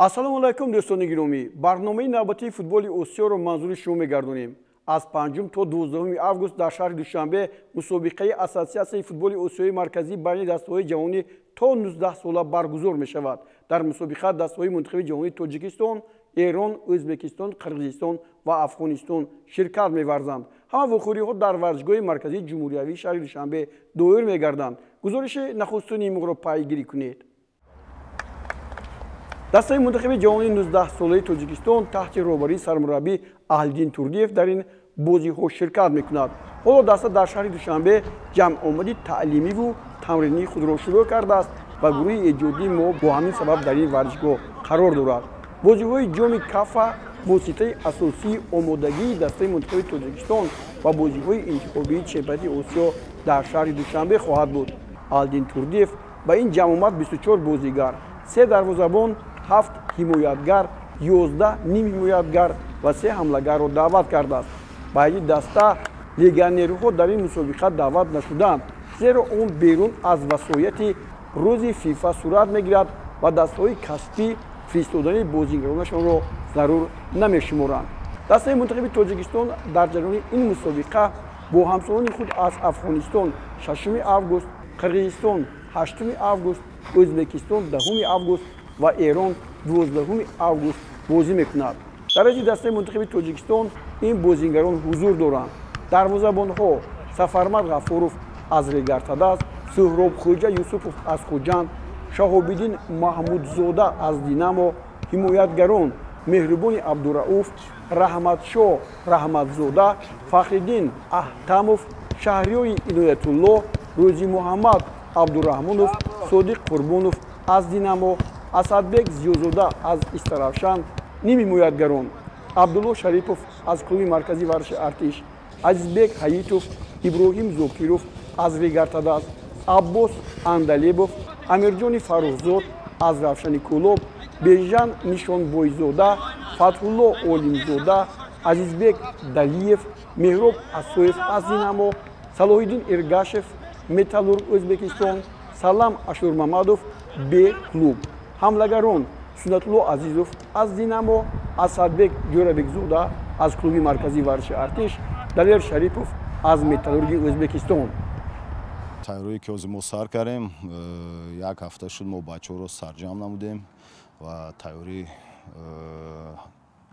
ассалому алайкум дӯстони гиромӣ, барномаи навбатии футболи осиёро манзури шумо мегардонем. Аз 5 то 12 август дар шаҳри Душанбе мусобиқаи Ассотсиатсияи футболи осиёи марказӣ байни дастаҳои ҷавонӣ то 19 сола баргузор мешавад. Дар мусобиқа дастаҳои мунтахаби ҷавонии Тоҷикистон, Эрон, Ӯзбекистон, Қирғизистон ва Афғонистон ширкат меварзанд. Ҳама вохӯриҳо дар варзишгоҳи марказии ҷумҳуриявии шаҳри Душанбе доир мегарданд. Гузориши нахустини иморо пайгирӣ кунед. дастаи мунтахаби ҷавонии 19 солаи Тоҷикистон таҳти роҳбарии сармураббӣ Аҳлиддин Турдиев дар ин бозиҳо ширкат мекунад. ҳоло даста дар шаҳри Душанбе ҷамъомади таълимиву тамринии худро шурӯъ кардааст ва гурӯҳи эҷодии мо бо ҳамин сабаб дар ин варзишгоҳ қарор дорад. бозиҳои ҷоми кафа воситаи асосии омодагии дастаи мунтахаби Тоҷикистон ва бозиҳои интихобии чемпионати Осиё дар шаҳри Душанбе хоҳад буд. Аҳлиддин Турдиев ба ин ҷамъомад 24 бозигар, 3 дарвозабон, 7 ҳимоятгар, 11 нимҳимоятгар ва 3 ҳамлагарро даъват кардааст. Ба ҳайи даста легионерҳо дар ин мусобиқа даъват нашуданд, зеро он берун аз васояти рӯзи фифа сурат мегирад ва дастаҳои касбӣ фиристодани бозигаронашонро зарур намешуморанд. дастаи мунтахаби Тоҷикистон дар ҷараёни ин мусобиқа бо ҳамсолони худ аз Афғонистон 6 август, Қирғизистон 8 август, Ӯзбекистон 10 август ва Эрон 12 август бозӣ мекунад. дар раиси дастаи мунтахаби Тоҷикистон ин бозигарон ҳузур доранд. дарвозабонҳо Сафармад Ғафуров аз Регартадас, Суҳроб Хоҷа Юсупов аз Хуҷанд, Шаҳобиддин Маҳмудзода аз Динамо, ҳимоятгарон Меҳрубони Абдурауф, Раҳматшоҳ Раҳматзода, Фахриддин Аҳтамов, Шаҳриёри Иноятулло, Рӯзи Муҳаммад Абдураҳмонов, Содиқ Қурбонов аз Динамо, Асадбек Зиёзода аз Истаравшан, нимҳимоятгарон Абдулло Шарипов аз клуби марказии варзиши Артиш, Азизбек Ҳаитов, Иброҳим Зокиров аз Регартадас, Аббос Андалебов, Амирҷони Фаррухзод аз Равшани Кӯлоб, Беҳҷан Нишонбойзода, Фатҳулло Олимзода, Азизбек Далиев, Меҳроб Асоев аз Динамо, Салоҳиддин Эргашев, Металлург Ӯзбекистон, Салам Ашурмамадов, Б-клуб. ҳамлагарон Сунатулло Азизов аз Динамо, Асадбек Ҷӯрабекзода аз клуби марказии варзиши Артиш, Далер Шарипов аз Металлурги Ӯзбекистон. тайёрии ки ҳозир мо сар кардем, як ҳафта шуд мо бачаҳоро сарҷамъ намудем ва тайёрии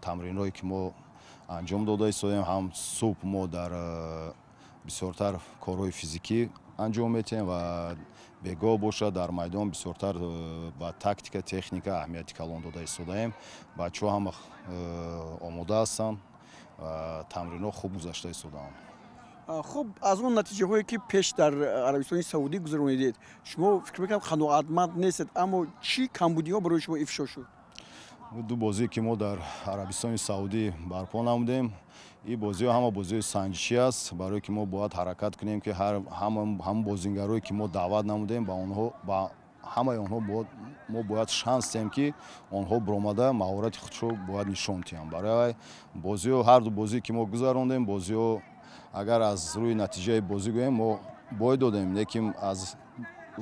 тамринҳое ки мо анҷом дода истодем. ҳам субҳ мо дар бисёртар корҳои физикӣ анҷом метиҳем ва бегоҳ бошад дар майдон бисёртар ба тактика, техника аҳамияти калон дода истодаем. бачаҳо ҳама омода ҳастанд ва тамринҳо хуб гузашта истодаанд. хуб, аз он натиҷаҳое ки пеш дар Арабистони Саудӣ гузаронидед, шумо фикр мекунам қаноатманд нестед, аммо чӣ камбудиҳо барои шумо ифшо шуд? ду бозие ки мо дар Арабистони Саудӣ барпо намудем, ин бозиҳо ҳама бозиҳои санҷишӣ аст, барое ки мо бояд ҳаракат кунем ки ҳама бозигарое ки мо даъват намудем ба ҳамаи онҳо мо бояд шанс диҳем ки онҳо баромада маҳорати худшо бояд нишон диҳанд. барои бозиҳо ҳар ду бозие ки мо гузарондем, бозиҳо агар аз рӯи натиҷаи бозӣ гӯем мо бой додем, лекин аз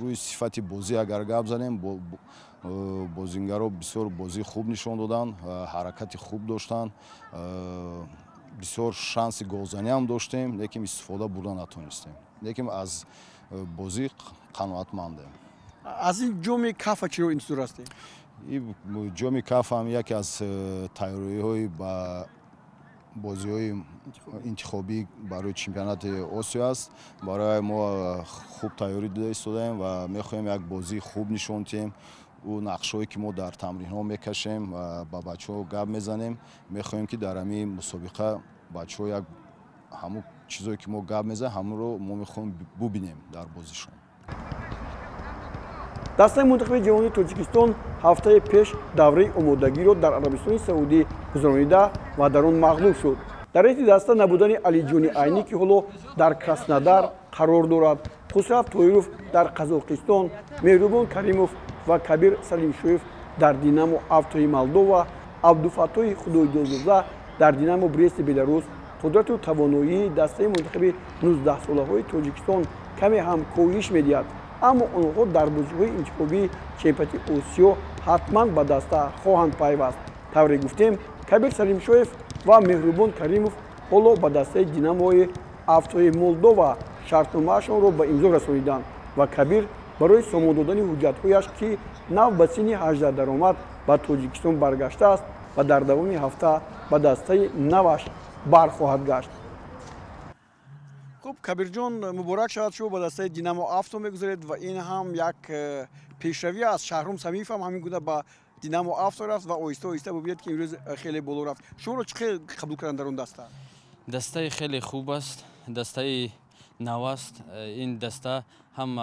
рӯи сифати бозӣ агар гап занем, бозингаро бисёр бозии хуб нишон доданд, ҳаракати хуб доштанд, бисёр шанси голзанӣ ҳам доштем, лекин истифода бурда натонистем. лекин аз бозӣ қаноатмандем. аз ин ҷоми кафа чиро интизор ҳастед? ҷоми каф ҳам яке аз тайёриҳои ба бозиҳои интихобӣ барои чемпионати Осиё аст. барои мо хуб тайёрӣ дода истодаем ва мехоҳем як бозии хуб нишон диҳем. ӯ нақшҳое ки мо дар тамринҳо мекашем ва ба бачаҳо гап мезанем, мехоҳем ки дар ҳамин мусобиқа бачаҳо як ҳамун чизое ки мо гап мезанем ҳамонро мо мехоҳем бубинем дар бозишон. дастаи мунтахаби ҷавонии Тоҷикистон ҳафтаи пеш давраи омодагиро дар Арабистони Саудӣ гузаронида ва дар он мағлуб шуд. дар раиси даста набудани Алиҷони Айнӣ ки ҳоло дар Краснодар қарор дорад, Хусрав Тоиров дар Қазоқистон, Меҳрубон Каримов ва Кабир Салимшоев дар Динамо Автои Молдова, Абдуфаттоҳи Худоидозода дар Динамо Брести Беларус. қудрату тавоноии дастаи мунтахаби 19 солаҳои Тоҷикистон каме ҳам коҳиш медиҳад. аммо онҳо дар бозиҳои интихобии чемпионати Осиё حتما به دسته خواهند پیوست. طوری گفتیم کبیر سلیمشویف و مهربان کریموف حالا به دسته دیناموی افتای مولدووا شرطنامه‌شان را به امضا رسانیدند و کبیر برای سامان دادن حجت‌هایش که نو به سن 18 درآمد به تاجیکستان برگشته است و در دوام هفته به دسته نوش برخواهد گشت. خب کبیر جان مبارک شود شما به دسته دینامو افتو میگذارید و این هم یک پیشروی است. شهرام سمیف هم همین گونه به دینامو افتو رفت و آهسته آهسته ببینید که امروز خیلی بالا رفت. شما رو چه قبول کردن در اون دسته؟ دسته خیلی خوب است، دسته نو است. این دسته هم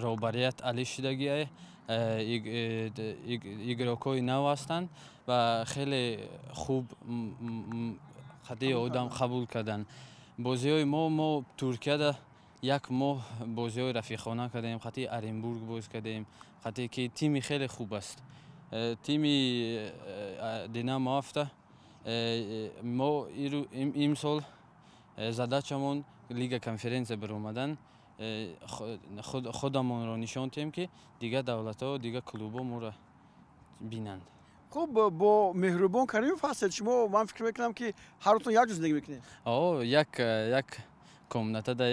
روبریت علی شدگی است، ایگراکای نو هستند و خیلی خوب خدای آدم قبول کردن. بازی های ما ترکیه ده یک ماه بازی های رفیقانه کردیم، خطی ارنبورگ باز کردیم، خطی که تیمی خیلی خوب است. تیمی دینامو افته ما امسال زدچمون لیگ کنفرانس برآمدن خودمون را نشان دادیم که دیگه دولت‌ها و دیگه کلوب‌ها ما را بینند. خب با مهربان کریموف هستید شما، من فکر میکنم که هر روز یک جا زندگی میکنید. یک کمناته ده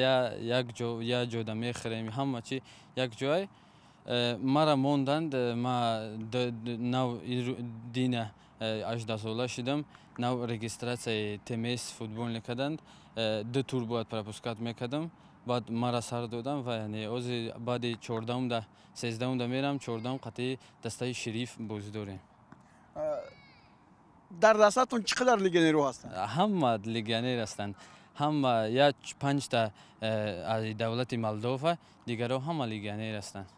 یا جودا میخریم همه چی یک جای مرا موندند. ما نو دین 18 ساله شدم، نو رجیستراسی تمیز فوتبال نکردند، 2 تور باید پرپسکات میکردم، بعد مرا سر دادم و یعنی از بعد 14 ده 13 ده میرم 14 قطعی دسته شریف بازی داریم. در دستتون چقدر لیگنرو هستند؟ همه لیگنر هستند، همه یا 5 تا از دولت مولدووا، دیگرها همه لیگنر هستند.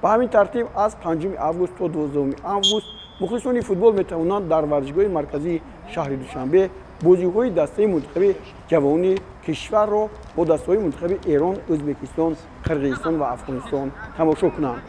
به همین ترتیب از 5 آگوست تا 12 آگوست مخلصان فوتبال میتوانند در ورزشگاه مرکزی شهر دوشنبه بازی‌های دسته منتخب جوان کشور را با دسته‌های منتخب ایران، ازبکستان، قرقیزستان و افغانستان تماشا کنند.